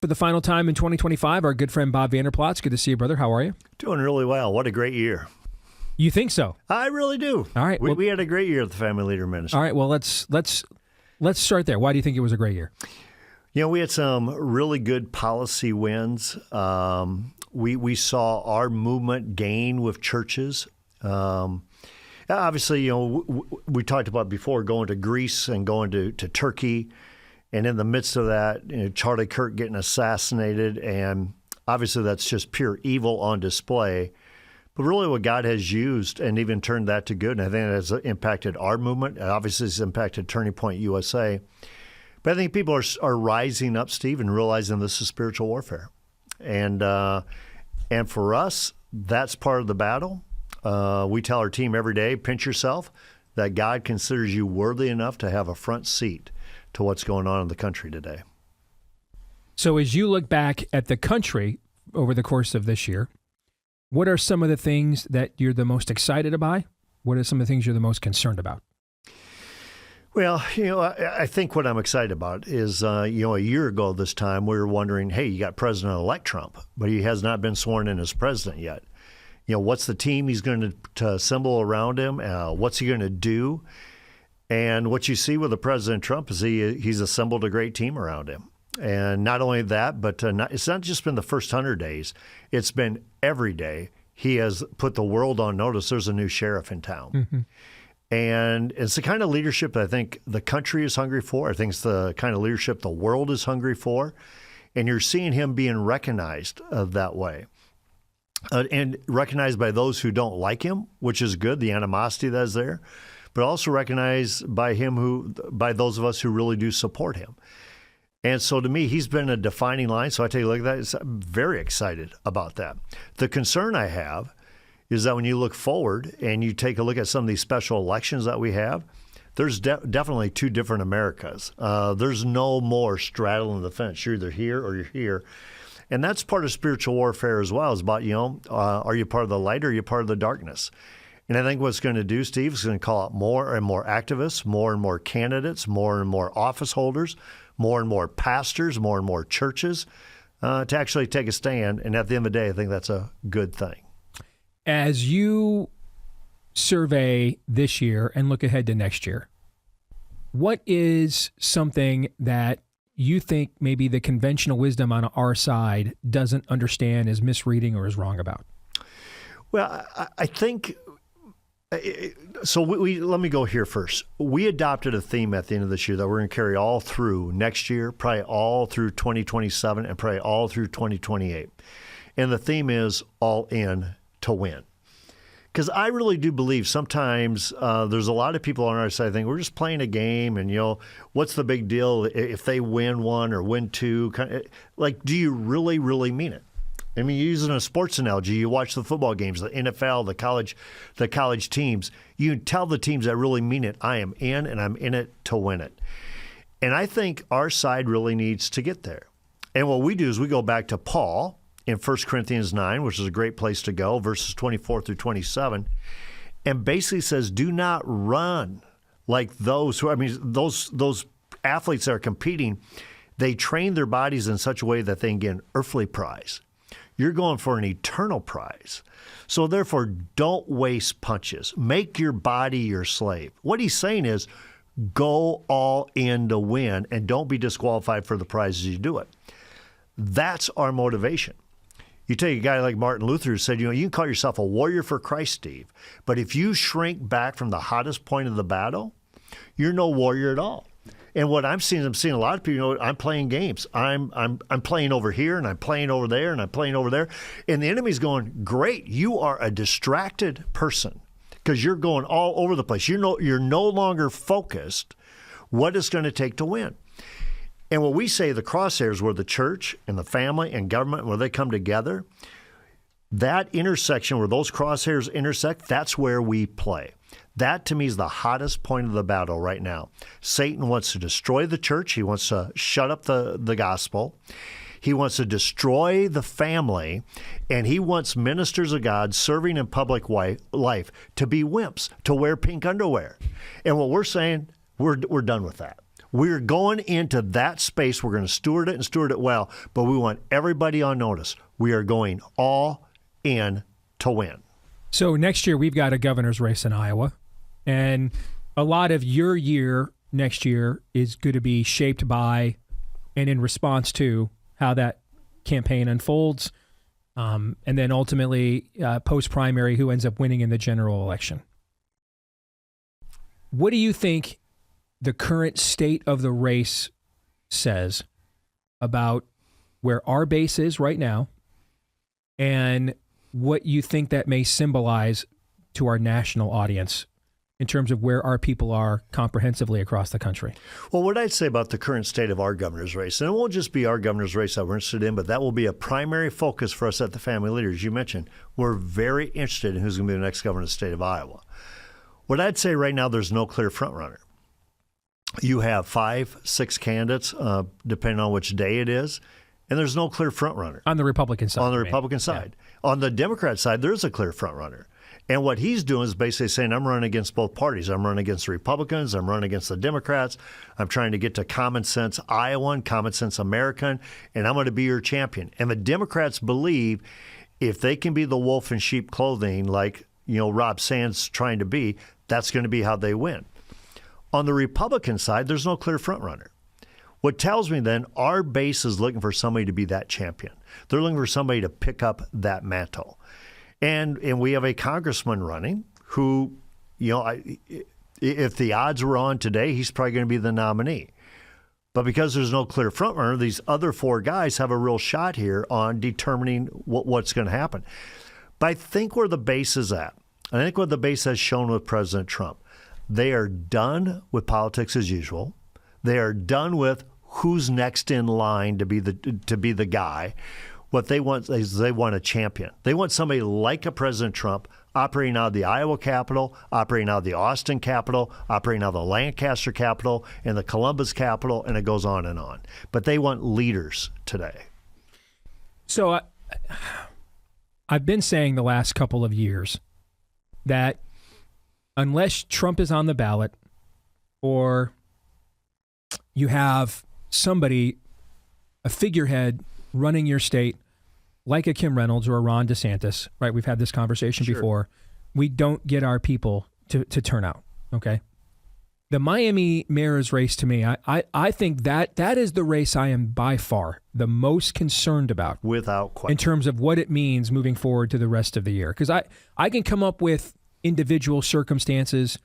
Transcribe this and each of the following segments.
For the final time in 2025, our good friend Bob Vanderplot's. Good to see you, brother. How are you? Doing really well. What a great year. You think so? I really do. All right. We had a great year at the Family Leader Ministry. All right. Well, let's start there. Why do you think it was a great year? You know, we had some really good policy wins. We saw our movement gain with churches. Obviously, you know, we talked about before going to Greece and going to Turkey. And in the midst of that, you know, Charlie Kirk getting assassinated. And obviously that's just pure evil on display. But really what God has used and even turned that to good. And I think that has impacted our movement. And obviously it's impacted Turning Point USA. But I think people are rising up, Steve, and realizing this is spiritual warfare. And for us, that's part of the battle. We tell our team every day, pinch yourself, that God considers you worthy enough to have a front seat to what's going on in the country today. So as you look back at the country over the course of this year, what are some of the things that you're the most excited about? What are some of the things you're the most concerned about? Well, you know, I think what I'm excited about is, you know, a year ago this time we were wondering, hey, you got President-elect Trump, but he has not been sworn in as president yet. You know, what's the team he's going to assemble around him? What's he going to do? And what you see with the President Trump is he's assembled a great team around him. And not only that, but it's not just been the first 100 days. It's been every day. He has put the world on notice. There's a new sheriff in town. Mm-hmm. And it's the kind of leadership that I think the country is hungry for. I think it's the kind of leadership the world is hungry for. And you're seeing him being recognized that way. And recognized by those who don't like him, which is good, the animosity that's there, but also recognized by by those of us who really do support him. And so to me, he's been a defining line. So I take a look at that. I'm very excited about that. The concern I have is that when you look forward and you take a look at some of these special elections that we have, there's definitely two different Americas. There's no more straddling the fence. You're either here or you're here. And that's part of spiritual warfare as well. It's about, you know, are you part of the light or are you part of the darkness? And I think what it's going to do, Steve, is going to call out more and more activists, more and more candidates, more and more office holders, more and more pastors, more and more churches to actually take a stand. And at the end of the day, I think that's a good thing. As you survey this year and look ahead to next year, what is something that you think maybe the conventional wisdom on our side doesn't understand, is misreading, or is wrong about? Well, I think, so let me go here first. We adopted a theme at the end of this year that we're going to carry all through next year, probably all through 2027, and probably all through 2028. And the theme is all in to win. Because I really do believe sometimes there's a lot of people on our side think we're just playing a game and, you know, what's the big deal if they win one or win two? Like, do you really, really mean it? I mean, using a sports analogy, you watch the football games, the NFL, the college teams. You tell the teams that really mean it, I am in and I'm in it to win it. And I think our side really needs to get there. And what we do is we go back to Paul in 1 Corinthians 9, which is a great place to go, verses 24 through 27, and basically says, do not run like those those athletes that are competing. They train their bodies in such a way that they can get an earthly prize. You're going for an eternal prize. So therefore, don't waste punches. Make your body your slave. What he's saying is, go all in to win and don't be disqualified for the prizes you do it. That's our motivation. You take a guy like Martin Luther who said, you know, you can call yourself a warrior for Christ, Steve, but if you shrink back from the hottest point of the battle, you're no warrior at all. And what I'm seeing a lot of people, you know, I'm playing games. I'm playing over here and I'm playing over there and I'm playing over there. And the enemy's going, great, you are a distracted person because you're going all over the place. You're no longer focused what it's going to take to win. And what we say, the crosshairs, where the church and the family and government, where they come together, that intersection where those crosshairs intersect, that's where we play. That, to me, is the hottest point of the battle right now. Satan wants to destroy the church. He wants to shut up the gospel. He wants to destroy the family, and he wants ministers of God serving in public life to be wimps, to wear pink underwear. And what we're saying, we're done with that. We're going into that space. We're going to steward it and steward it well, but we want everybody on notice. We are going all in to win. So next year we've got a governor's race in Iowa, and a lot of your year next year is going to be shaped by and in response to how that campaign unfolds, and then ultimately post-primary who ends up winning in the general election. What do you think the current state of the race says about where our base is right now and what you think that may symbolize to our national audience in terms of where our people are comprehensively across the country? Well, what I'd say about the current state of our governor's race, and it won't just be our governor's race that we're interested in, but that will be a primary focus for us at the Family Leaders. You mentioned we're very interested in who's going to be the next governor of the state of Iowa. What I'd say right now, there's no clear front runner. You have 5, 6 candidates, depending on which day it is, and there's no clear front runner. On the Republican side. On the Republican side. Yeah. On the Democrat side, there's a clear front runner. And what he's doing is basically saying, I'm running against both parties. I'm running against the Republicans. I'm running against the Democrats. I'm trying to get to common sense Iowan, common sense American, and I'm going to be your champion. And the Democrats believe if they can be the wolf in sheep clothing like, Rob Sands trying to be, that's going to be how they win. On the Republican side, there's no clear front runner. What tells me then our base is looking for somebody to be that champion. They're looking for somebody to pick up that mantle. And we have a congressman running who, if the odds were on today, he's probably going to be the nominee. But because there's no clear front runner, these other 4 guys have a real shot here on determining what's going to happen. But I think where the base is at, I think what the base has shown with President Trump, they are done with politics as usual. They are done with who's next in line to be the guy. What they want is they want a champion. They want somebody like a President Trump operating out of the Iowa Capitol, operating out of the Austin Capitol, operating out of the Lancaster Capitol, and the Columbus Capitol, and it goes on and on. But they want leaders today. So I've been saying the last couple of years that unless Trump is on the ballot or you have somebody, a figurehead running your state like a Kim Reynolds or a Ron DeSantis, right? We've had this conversation before. We don't get our people to turn out, okay? The Miami mayor's race, to me, I think that is the race I am by far the most concerned about. Without question. In terms of what it means moving forward to the rest of the year. Because I can come up with individual circumstances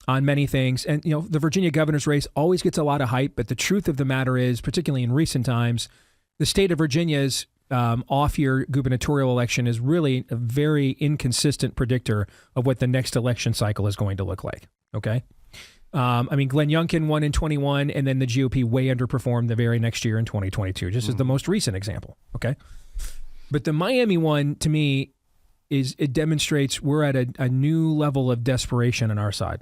on many things. And, the Virginia governor's race always gets a lot of hype. But the truth of the matter is, particularly in recent times, the state of Virginia's off-year gubernatorial election is really a very inconsistent predictor of what the next election cycle is going to look like, okay? Glenn Youngkin won in 21, and then the GOP way underperformed the very next year in 2022, just as the most recent example, okay? But the Miami one, to me, it demonstrates we're at a new level of desperation on our side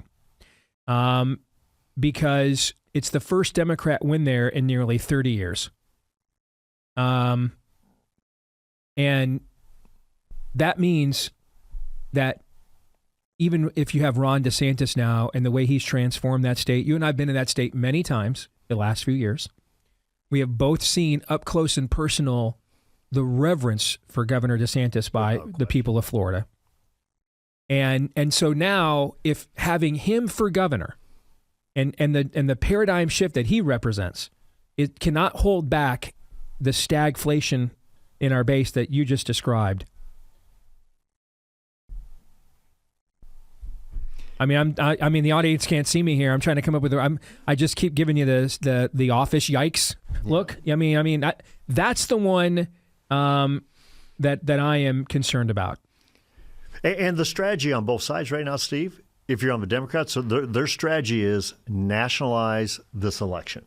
because it's the first Democrat win there in nearly 30 years. And that means that even if you have Ron DeSantis now and the way he's transformed that state, you and I have been in that state many times the last few years. We have both seen up close and personal the reverence for Governor DeSantis by the people of Florida. And so now if having him for governor and the paradigm shift that he represents, it cannot hold back the stagflation in our base that you just described. The audience can't see me here. I'm trying to come up with. I just keep giving you the office yikes look. That's the one that I am concerned about. And the strategy on both sides right now, Steve. If you're on the Democrats, so their strategy is nationalize this election.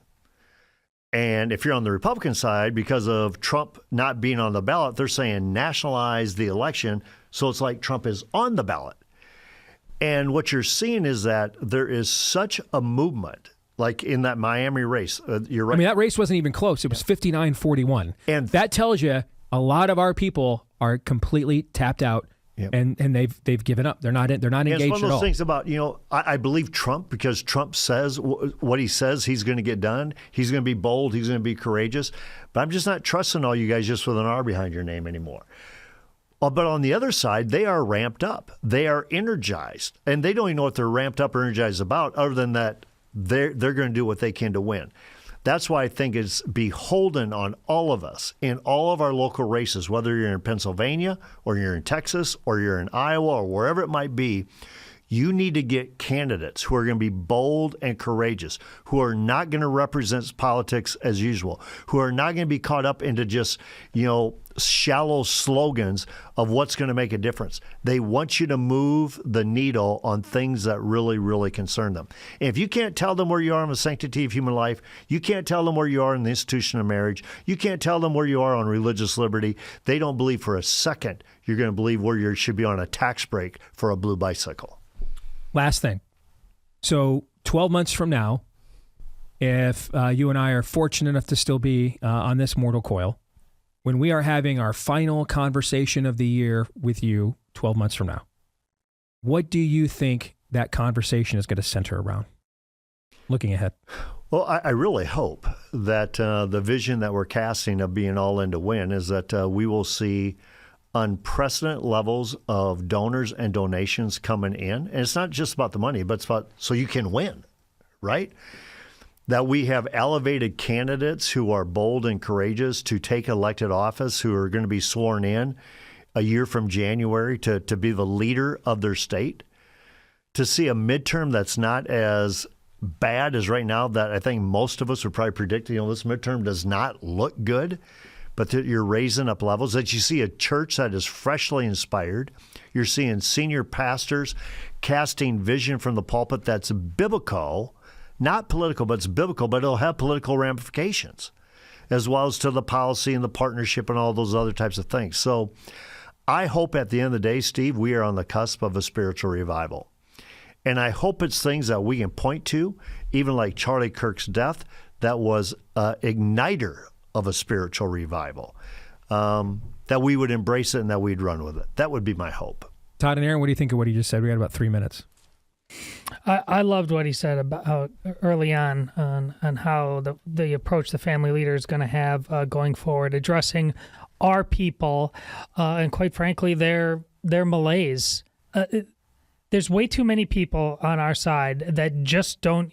And if you're on the Republican side, because of Trump not being on the ballot, they're saying nationalize the election. So it's like Trump is on the ballot. And what you're seeing is that there is such a movement, like in that Miami race. You're right. That race wasn't even close. It was 59-41. And that tells you a lot of our people are completely tapped out Yep. And they've given up. They're not And engaged it's one of at those all. things about, I believe Trump, because Trump says what he says he's going to get done. He's going to be bold. He's going to be courageous. But I'm just not trusting all you guys just with an R behind your name anymore. But on the other side, they are ramped up. They are energized. And they don't even know what they're ramped up or energized about, other than that they're going to do what they can to win. That's why I think it's beholden on all of us in all of our local races, whether you're in Pennsylvania or you're in Texas or you're in Iowa or wherever it might be. You need to get candidates who are going to be bold and courageous, who are not going to represent politics as usual, who are not going to be caught up into just, shallow slogans of what's going to make a difference. They want you to move the needle on things that really, really concern them. And if you can't tell them where you are on the sanctity of human life, you can't tell them where you are in the institution of marriage, you can't tell them where you are on religious liberty, they don't believe for a second you're going to believe where you should be on a tax break for a blue bicycle. Last thing. So 12 months from now, if you and I are fortunate enough to still be on this mortal coil, when we are having our final conversation of the year with you 12 months from now, what do you think that conversation is going to center around? Looking ahead. Well, I really hope that the vision that we're casting of being all in to win is that we will see unprecedented levels of donors and donations coming in. And it's not just about the money, but it's about so you can win, right? That we have elevated candidates who are bold and courageous to take elected office, who are going to be sworn in a year from January to be the leader of their state. To see a midterm that's not as bad as right now, that I think most of us would probably predict, this midterm does not look good, but that you're raising up levels, that you see a church that is freshly inspired. You're seeing senior pastors casting vision from the pulpit that's biblical, not political, but it's biblical, but it'll have political ramifications, as well as to the policy and the partnership and all those other types of things. So I hope at the end of the day, Steve, we are on the cusp of a spiritual revival. And I hope it's things that we can point to, even like Charlie Kirk's death, that was an igniter of a spiritual revival, that we would embrace it and that we'd run with it. That would be my hope. Todd and Aaron, what do you think of what he just said? We got about 3 minutes. I loved what he said about how early on how the approach the family leader is going to have going forward, addressing our people and quite frankly their malaise. There's way too many people on our side that just don't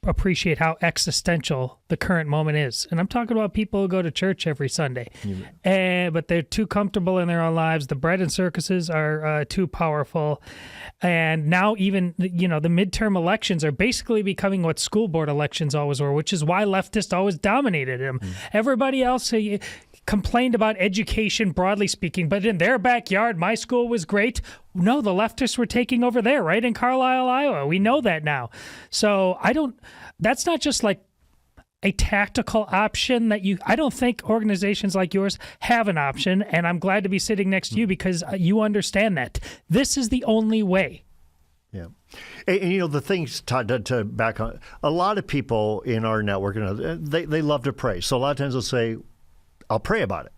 appreciate how existential the current moment is. And I'm talking about people who go to church every Sunday, but they're too comfortable in their own lives. The bread and circuses are too powerful. And now even, the midterm elections are basically becoming what school board elections always were, which is why leftists always dominated them. Everybody else complained about education, broadly speaking, but in their backyard, my school was great. No, the leftists were taking over there, right in Carlisle, Iowa. We know that now. So that's not just like a tactical option I don't think organizations like yours have an option, and I'm glad to be sitting next to you because you understand that. This is the only way. Yeah. And the things, Todd, to back on, a lot of people in our network, they love to pray. So a lot of times they'll say, I'll pray about it.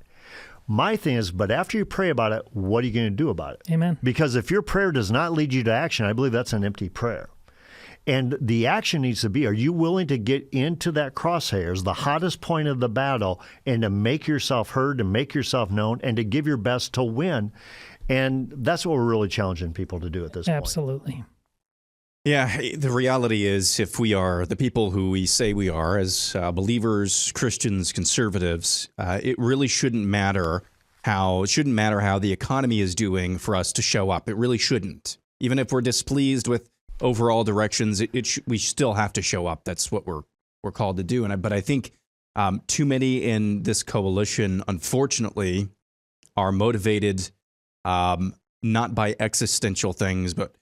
My thing is, but after you pray about it, what are you going to do about it? Amen. Because if your prayer does not lead you to action, I believe that's an empty prayer. And the action needs to be, are you willing to get into that crosshairs, the hottest point of the battle, and to make yourself heard, and make yourself known, and to give your best to win? And that's what we're really challenging people to do at this point. Absolutely. Yeah, the reality is if we are the people who we say we are as believers, Christians, conservatives, it really shouldn't matter how the economy is doing for us to show up. It really shouldn't. Even if we're displeased with overall directions, we still have to show up. That's what we're called to do. But I think too many in this coalition, unfortunately, are motivated not by existential things, but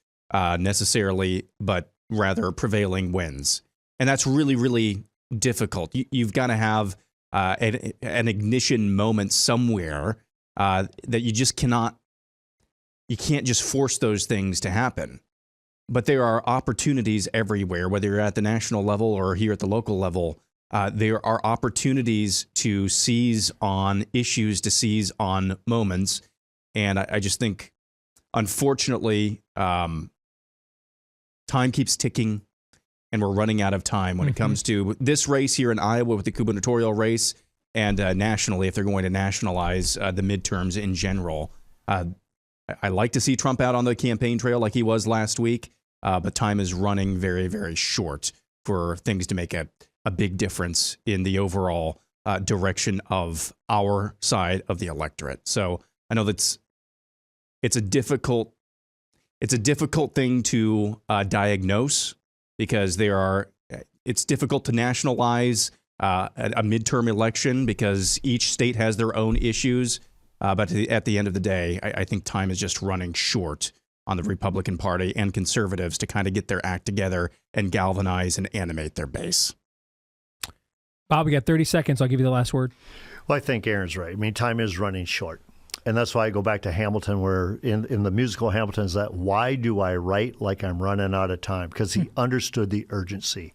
rather prevailing winds. And that's really, really difficult. You've got to have an ignition moment somewhere that you can't just force those things to happen. But there are opportunities everywhere, whether you're at the national level or here at the local level. There are opportunities to seize on issues, to seize on moments. And I just think unfortunately, time keeps ticking, and we're running out of time when it comes to this race here in Iowa with the gubernatorial race, and nationally, if they're going to nationalize the midterms in general. I like to see Trump out on the campaign trail like he was last week, but time is running very, very short for things to make a big difference in the overall direction of our side of the electorate. So I know it's a difficult thing to diagnose, because it's difficult to nationalize a midterm election because each state has their own issues. But at the end of the day, I think time is just running short on the Republican Party and conservatives to kind of get their act together and galvanize and animate their base. Bob, we got 30 seconds. I'll give you the last word. Well, I think Aaron's right. I mean, time is running short. And that's why I go back to Hamilton, where in the musical Hamilton is that, why do I write like I'm running out of time? Because he understood the urgency.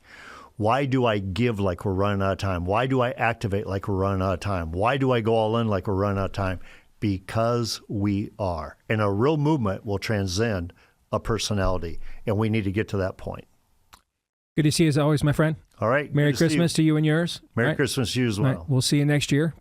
Why do I give like we're running out of time? Why do I activate like we're running out of time? Why do I go all in like we're running out of time? Because we are. And a real movement will transcend a personality. And we need to get to that point. Good to see you as always, my friend. All right. Merry Christmas to you and yours. Merry Right. Christmas to you as Right. well. We'll see you next year.